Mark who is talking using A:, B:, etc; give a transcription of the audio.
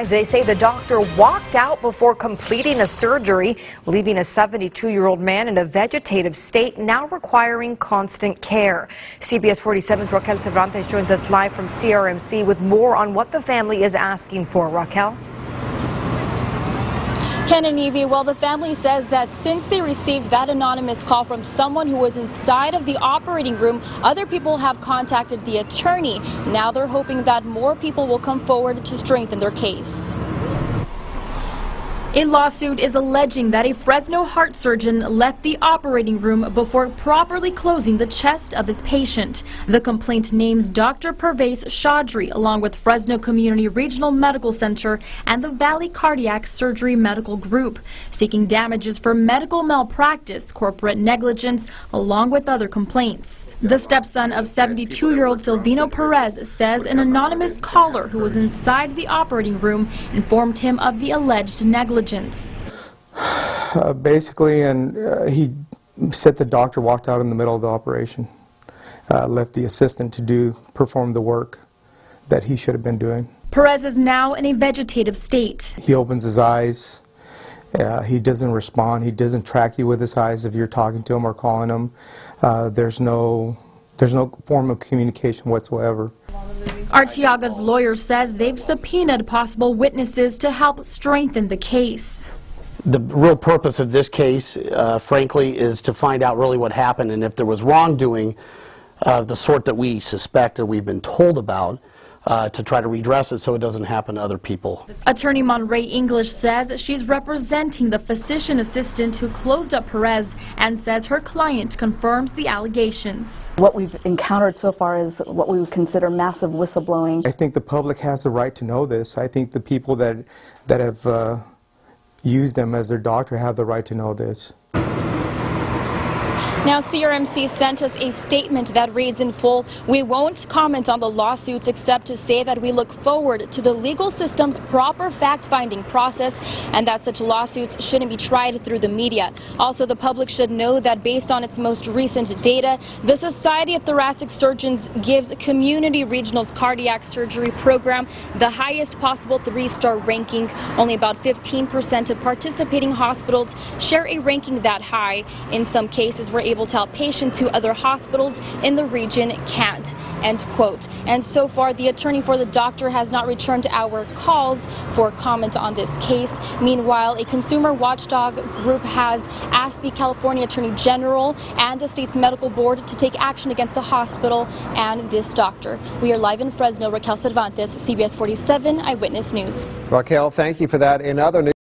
A: They say the doctor walked out before completing a surgery, leaving a 72-year-old man in a vegetative state, now requiring constant care. CBS 47's Raquel Cervantes joins us live from CRMC with more on what the family is asking for. Raquel?
B: Ken and Evie, well, the family says that since they received that anonymous call from someone who was inside of the operating room, other people have contacted the attorney. Now they're hoping that more people will come forward to strengthen their case. A lawsuit is alleging that a Fresno heart surgeon left the operating room before properly closing the chest of his patient. The complaint names Dr. Pervez Chaudhry along with Fresno Community Regional Medical Center and the Valley Cardiac Surgery Medical Group, seeking damages for medical malpractice, corporate negligence, along with other complaints. The stepson of 72-year-old Silvino Perez says an anonymous caller who was inside the operating room informed him of the alleged negligence.
C: Basically, he said the doctor walked out in the middle of the operation, left the assistant to perform the work that he should have been doing.
B: Perez is now in a vegetative state.
C: He opens his eyes. He doesn't respond. He doesn't track you with his eyes if you're talking to him or calling him. There's no form of communication whatsoever.
B: Arteaga's lawyer says they've subpoenaed possible witnesses to help strengthen the case.
D: The real purpose of this case, frankly, is to find out really what happened, and if there was wrongdoing of the sort that we suspect or we've been told about, to try to redress it so it doesn't happen to other people.
B: Attorney Monray English says she's representing the physician assistant who closed up Perez and says her client confirms the allegations.
E: What we've encountered so far is what we would consider massive whistleblowing.
C: I think the public has the right to know this. I think the people that have used them as their doctor have the right to know this.
B: Now, CRMC sent us a statement that reads in full, "We won't comment on the lawsuits except to say that we look forward to the legal system's proper fact-finding process and that such lawsuits shouldn't be tried through the media. Also, the public should know that based on its most recent data, the Society of Thoracic Surgeons gives Community Regional's cardiac surgery program the highest possible 3-star ranking. Only about 15% of participating hospitals share a ranking that high. In some cases, we're able to help patients who other hospitals in the region can't," end quote. And so far, the attorney for the doctor has not returned our calls for comment on this case. Meanwhile, a consumer watchdog group has asked the California Attorney General and the state's medical board to take action against the hospital and this doctor. We are live in Fresno. Raquel Cervantes, CBS 47 Eyewitness News.
F: Raquel, thank you for that. In other news,